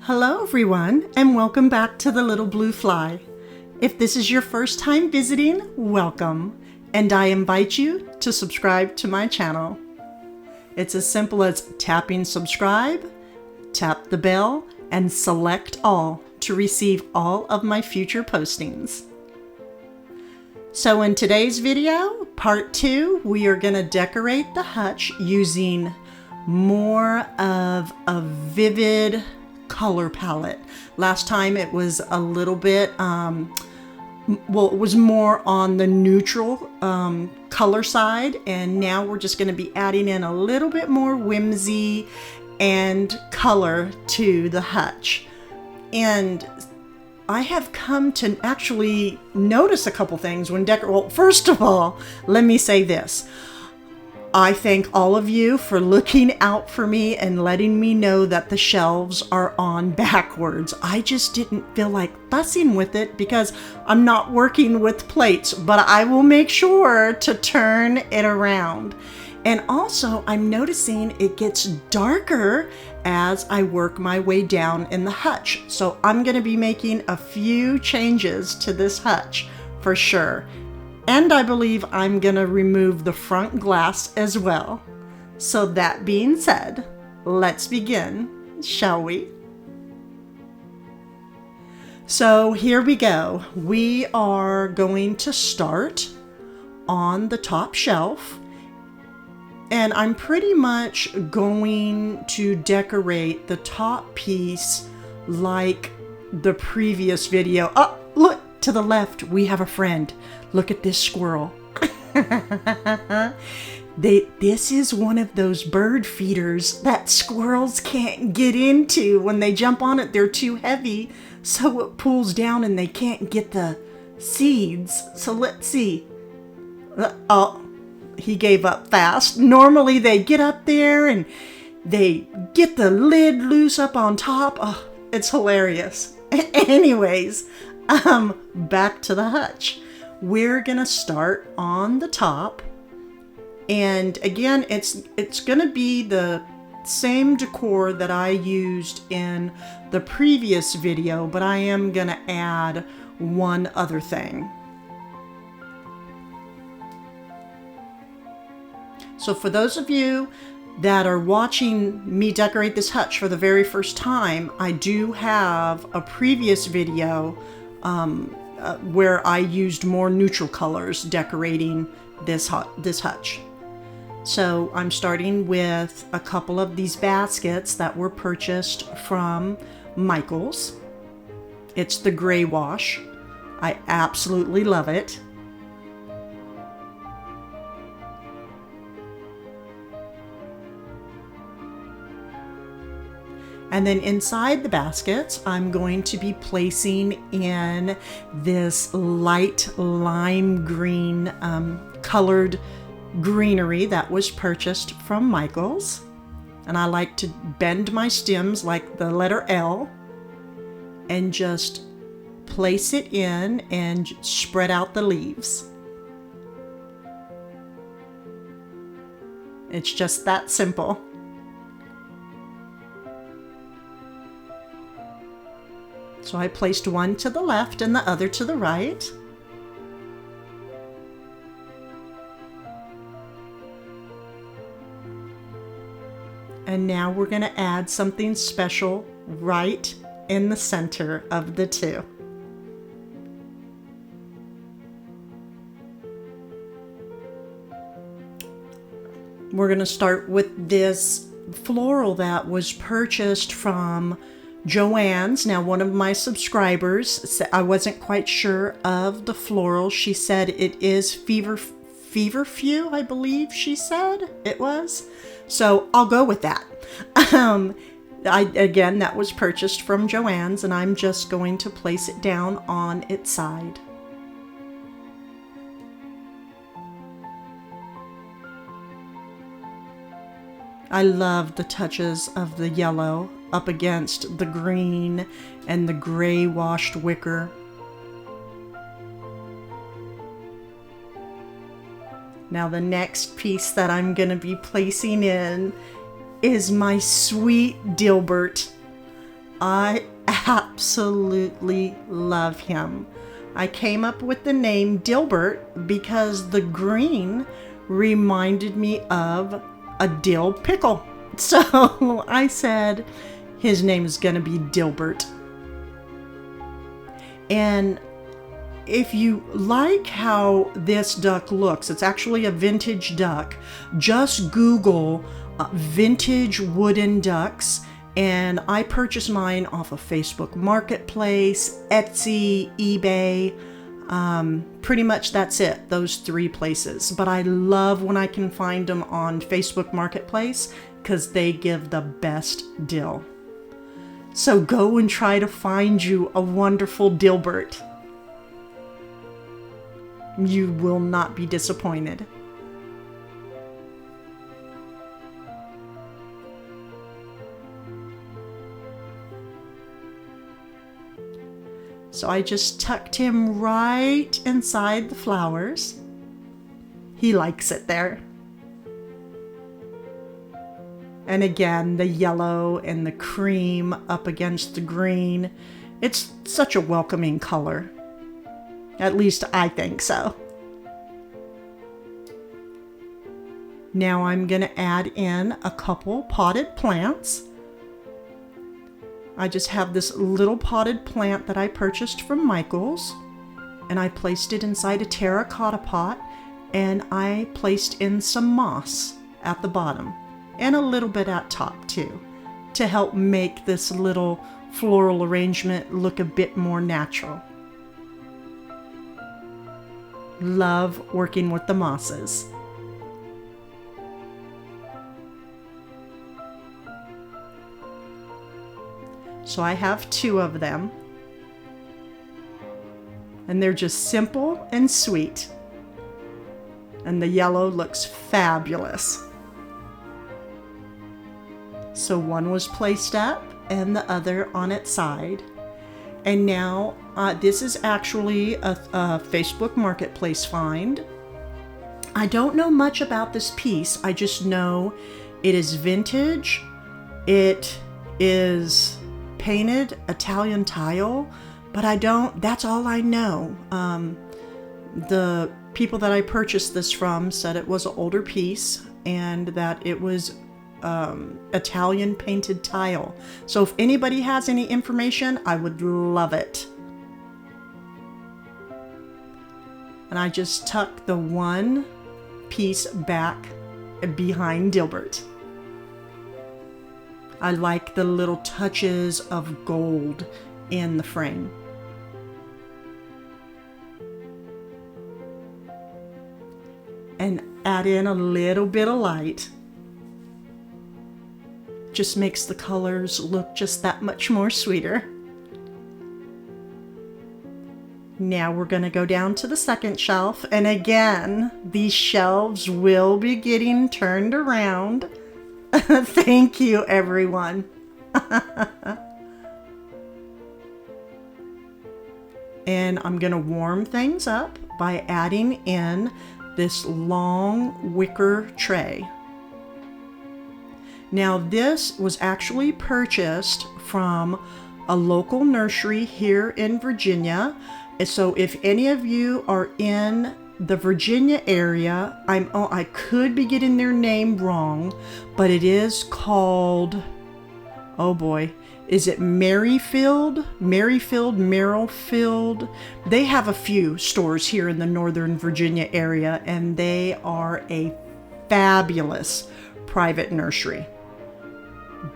Hello everyone, and welcome back to the Little Blue Fly. If this is your first time visiting, welcome, and I invite you to subscribe to my channel. It's as simple as tapping subscribe, tap the bell, and select all to receive all of my future postings. So in today's video, part 2, we are going to decorate the hutch using more of a vivid color palette. Last time it was a little bit, it was more on the neutral color side, and now we're just going to be adding in a little bit more whimsy and color to the hutch. And I have come to actually notice a couple things when well, first of all, let me say this. I thank all of you for looking out for me and letting me know that the shelves are on backwards. I just didn't feel like fussing with it because I'm not working with plates, but I will make sure to turn it around. And also, I'm noticing it gets darker as I work my way down in the hutch. So I'm going to be making a few changes to this hutch for sure. And I believe I'm going to remove the front glass as well. So that being said, let's begin, shall we? So here we go. We are going to start on the top shelf. And I'm pretty much going to decorate the top piece like the previous video. Oh, look! To the left, we have a friend. Look at this squirrel. This is one of those bird feeders that squirrels can't get into. When they jump on it, they're too heavy, so it pulls down and they can't get the seeds. So let's see. Oh, he gave up fast. Normally they get up there and they get the lid loose up on top. Oh, it's hilarious. Anyways, back to the hutch. We're gonna start on the top, and again, it's gonna be the same decor that I used in the previous video, but I am gonna add one other thing. So for those of you that are watching me decorate this hutch for the very first time, I do have a previous video where I used more neutral colors decorating this hutch. So I'm starting with a couple of these baskets that were purchased from Michael's. It's the gray wash. I absolutely love it. And then inside the baskets, I'm going to be placing in this light lime green colored greenery that was purchased from Michael's. And I like to bend my stems like the letter L and just place it in and spread out the leaves. It's just that simple. So I placed one to the left and the other to the right. And now we're going to add something special right in the center of the two. We're going to start with this floral that was purchased from Joanne's. Now, one of my subscribers said I wasn't quite sure of the floral. She said it is feverfew, I believe she said it was. So I'll go with that. Again, that was purchased from Joanne's, and I'm just going to place it down on its side. I love the touches of the yellow up against the green and the gray washed wicker. Now the next piece that I'm going to be placing in is my sweet Dilbert. I absolutely love him. I came up with the name Dilbert because the green reminded me of a dill pickle. So I said his name is going to be Dilbert. And if you like how this duck looks, it's actually a vintage duck. Just Google vintage wooden ducks. And I purchased mine off of Facebook Marketplace, Etsy, eBay. Pretty much that's it, those 3 places. But I love when I can find them on Facebook Marketplace because they give the best dill. So go and try to find you a wonderful Dilbert. You will not be disappointed. So I just tucked him right inside the flowers. He likes it there. And again, the yellow and the cream up against the green. It's such a welcoming color. At least I think so. Now I'm going to add in a couple potted plants. I just have this little potted plant that I purchased from Michael's, and I placed it inside a terracotta pot, and I placed in some moss at the bottom and a little bit at top too, to help make this little floral arrangement look a bit more natural. Love working with the mosses. So I have 2 of them, and they're just simple and sweet, and the yellow looks fabulous. So one was placed up and the other on its side. And now this is actually a Facebook Marketplace find. I don't know much about this piece. I just know it is vintage. It is painted Italian tile, but that's all I know. The people that I purchased this from said it was an older piece and that it was Italian painted tile. So if anybody has any information, I would love it. And I just tuck the one piece back behind Dilbert. I like the little touches of gold in the frame. And add in a little bit of light. Just makes the colors look just that much more sweeter. Now we're going to go down to the second shelf, and again, these shelves will be getting turned around. Thank you, everyone. And I'm going to warm things up by adding in this long wicker tray. Now this was actually purchased from a local nursery here in Virginia. So if any of you are in the Virginia area, I could be getting their name wrong, but it is called, oh boy, is it Merrifield? They have a few stores here in the Northern Virginia area, and they are a fabulous private nursery.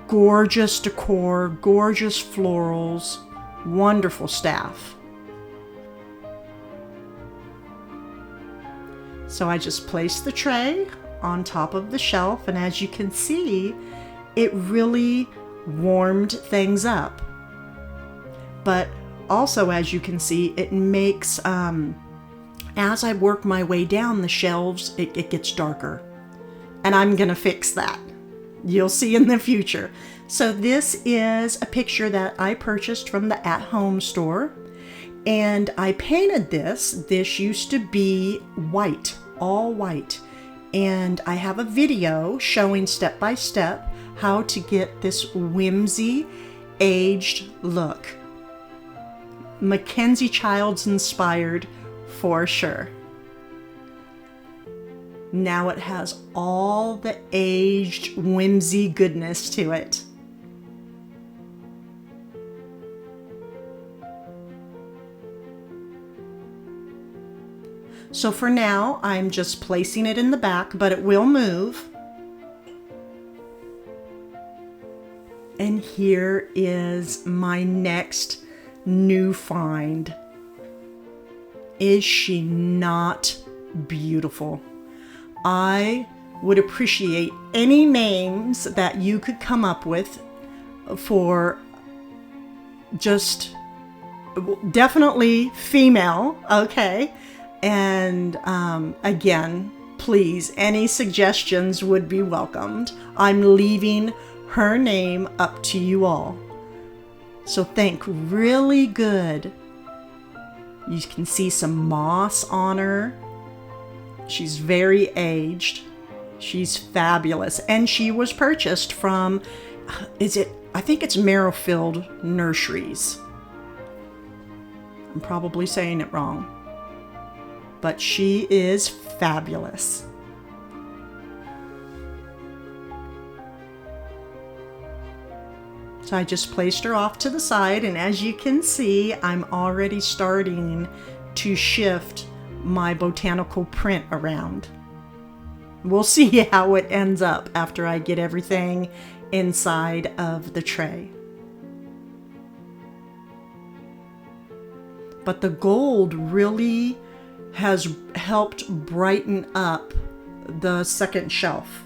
Gorgeous decor, gorgeous florals, wonderful staff. So I just placed the tray on top of the shelf, and as you can see, it really warmed things up. But also, as you can see, it makes, as I work my way down the shelves, it gets darker. And I'm gonna fix that. You'll see in the future. So this is a picture that I purchased from the At Home store. And I painted this. This used to be white, all white. And I have a video showing step by step how to get this Whimsy aged look. Mackenzie Childs inspired for sure. Now it has all the aged whimsy goodness to it. So for now, I'm just placing it in the back, but it will move. And here is my next new find. Is she not beautiful? I would appreciate any names that you could come up with for just definitely female, okay? And again, please, any suggestions would be welcomed. I'm leaving her name up to you all. So think really good. You can see some moss on her. She's very aged. She's fabulous. And she was purchased from, I think it's Merrifield Nurseries. I'm probably saying it wrong. But she is fabulous. So I just placed her off to the side, and as you can see, I'm already starting to shift my botanical print around. We'll see how it ends up after I get everything inside of the tray. But the gold really has helped brighten up the second shelf.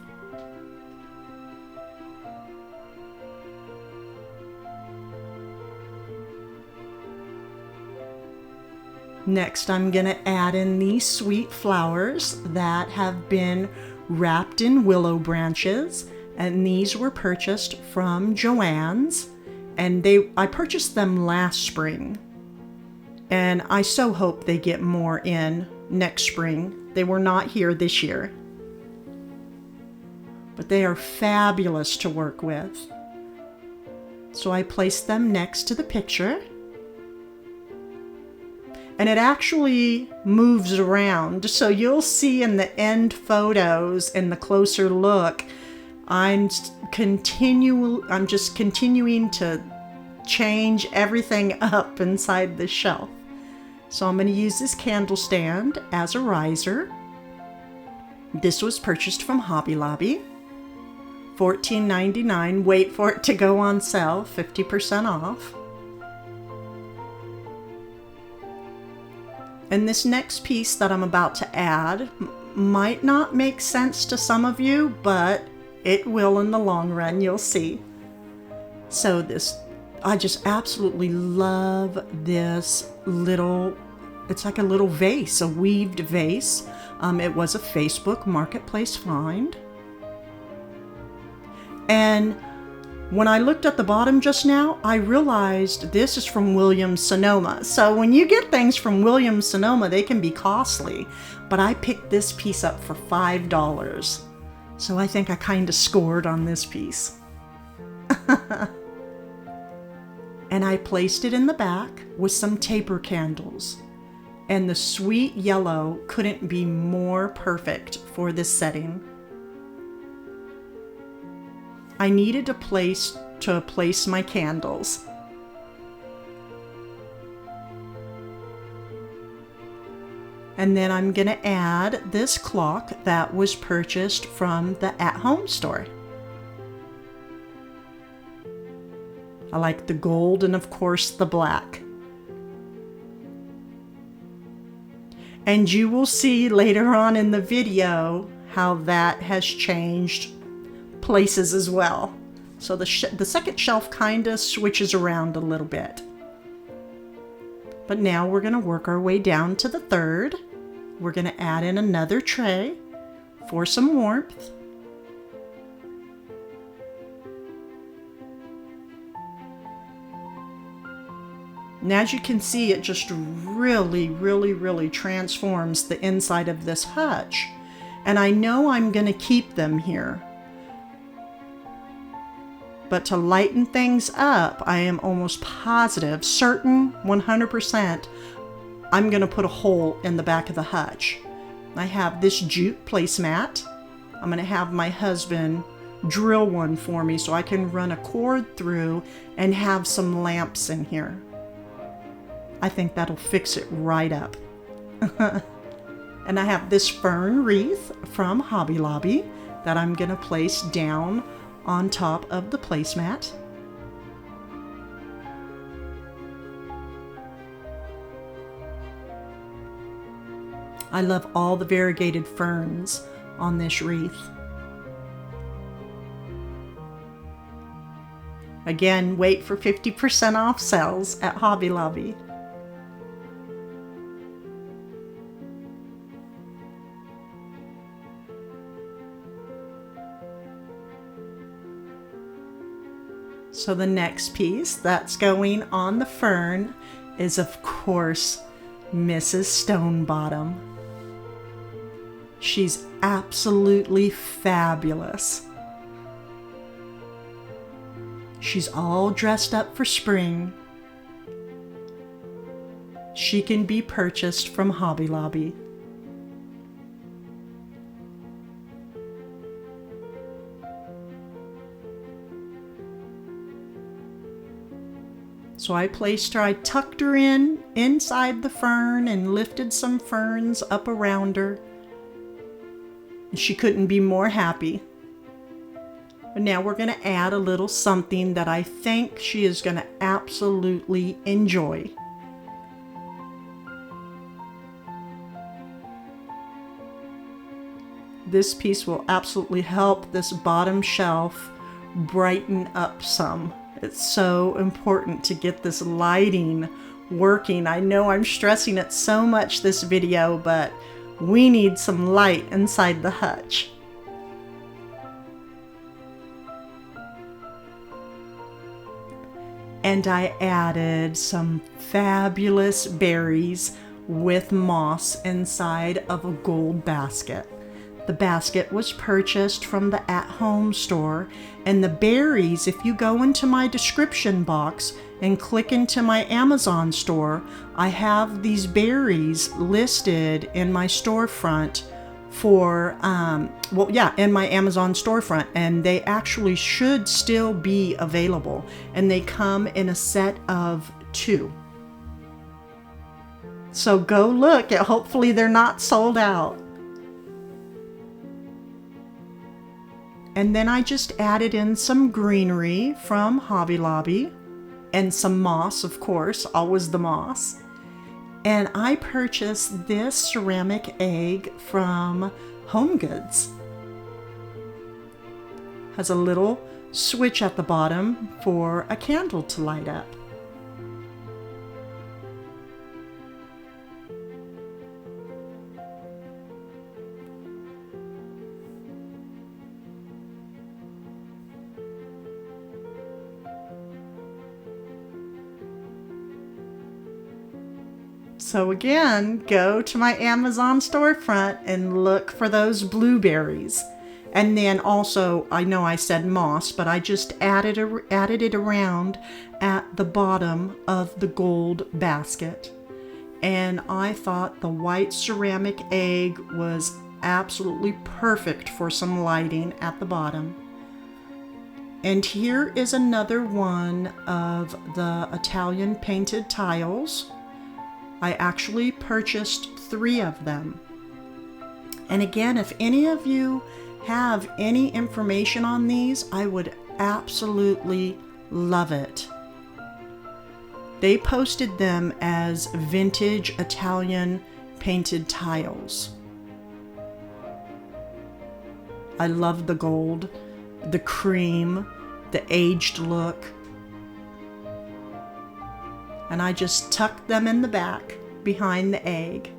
Next, I'm going to add in these sweet flowers that have been wrapped in willow branches, and these were purchased from Joann's, and I purchased them last spring, and I so hope they get more in next spring. They were not here this year, but they are fabulous to work with. So I placed them next to the picture. And it actually moves around. So you'll see in the end photos and the closer look, I'm just continuing to change everything up inside the shelf. So I'm going to use this candle stand as a riser. This was purchased from Hobby Lobby. $14.99. Wait for it to go on sale, 50% off. And this next piece that I'm about to add might not make sense to some of you, but it will in the long run, you'll see. So I just absolutely love this little, it's like a little vase, a weaved vase. It was a Facebook Marketplace find. And when I looked at the bottom just now, I realized this is from Williams-Sonoma. So when you get things from Williams-Sonoma, they can be costly. But I picked this piece up for $5. So I think I kind of scored on this piece. And I placed it in the back with some taper candles. And the sweet yellow couldn't be more perfect for this setting. I needed a place to place my candles. And then I'm going to add this clock that was purchased from the at-home store. I like the gold and of course the black. And you will see later on in the video how that has changed places as well. So the second shelf kind of switches around a little bit. But now we're going to work our way down to the third. We're going to add in another tray for some warmth. And as you can see, it just really transforms the inside of this hutch. And I know I'm going to keep them here. But to lighten things up, I am almost positive, certain, 100%, I'm going to put a hole in the back of the hutch. I have this jute placemat. I'm going to have my husband drill one for me so I can run a cord through and have some lamps in here. I think that'll fix it right up. And I have this fern wreath from Hobby Lobby that I'm going to place down on top of the placemat. I love all the variegated ferns on this wreath. Again, wait for 50% off sales at Hobby Lobby. So the next piece that's going on the fern is, of course, Mrs. Stonebottom. She's absolutely fabulous. She's all dressed up for spring. She can be purchased from Hobby Lobby. So I placed her, I tucked her in inside the fern and lifted some ferns up around her. And she couldn't be more happy. But now we're going to add a little something that I think she is going to absolutely enjoy. This piece will absolutely help this bottom shelf brighten up some. It's so important to get this lighting working. I know I'm stressing it so much this video, but we need some light inside the hutch. And I added some fabulous berries with moss inside of a gold basket. The basket was purchased from the at-home store, and the berries, if you go into my description box and click into my Amazon store, I have these berries listed in my storefront for, in my Amazon storefront, and they actually should still be available, and they come in a set of 2. So go look, and hopefully they're not sold out. And then I just added in some greenery from Hobby Lobby and some moss, of course, always the moss. And I purchased this ceramic egg from Home Goods. Has a little switch at the bottom for a candle to light up. So again, go to my Amazon storefront and look for those blueberries. And then also, I know I said moss, but I just added it around at the bottom of the gold basket. And I thought the white ceramic egg was absolutely perfect for some lighting at the bottom. And here is another one of the Italian painted tiles. I actually purchased 3 of them. And again, if any of you have any information on these, I would absolutely love it. They posted them as vintage Italian painted tiles. I love the gold, the cream, the aged look. And I just tucked them in the back behind the egg.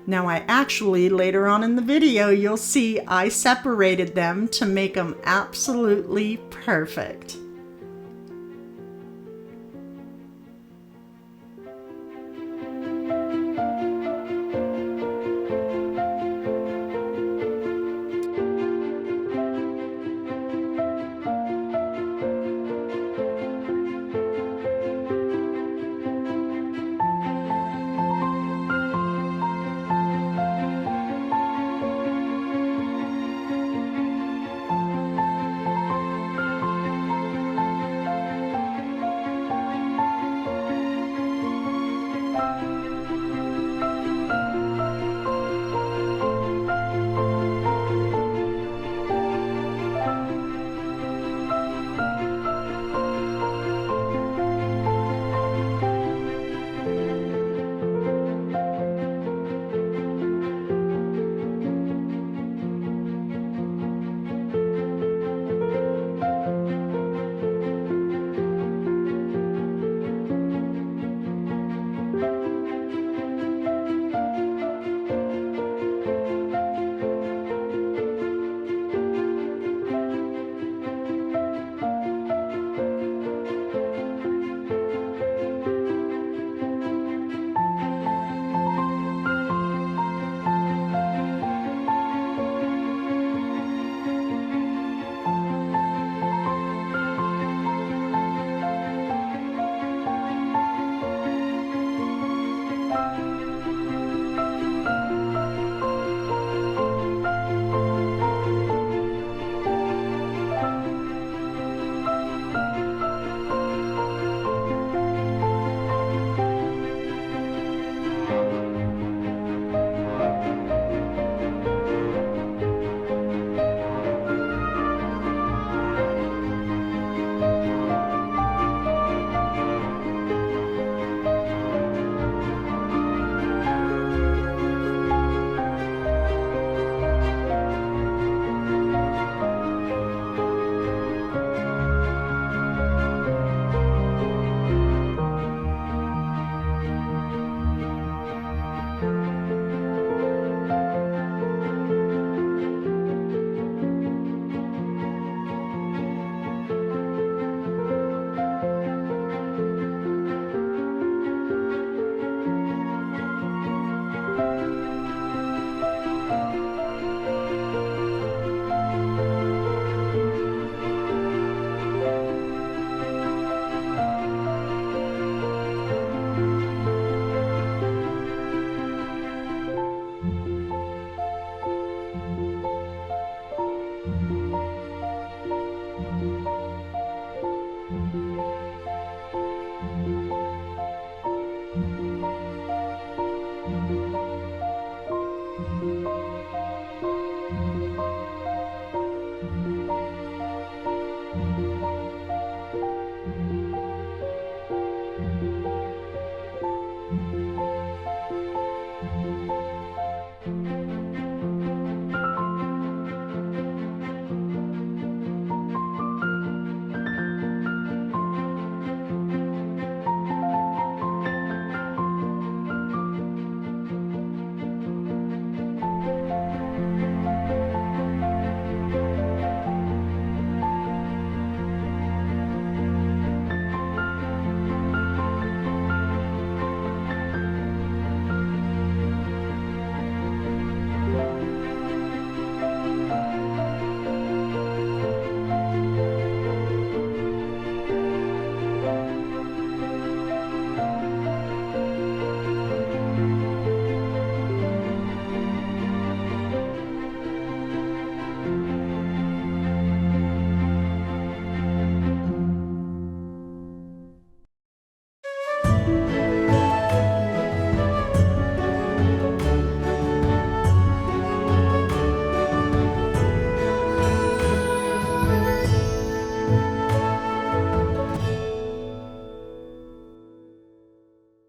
Now I actually, later on in the video, you'll see I separated them to make them absolutely perfect.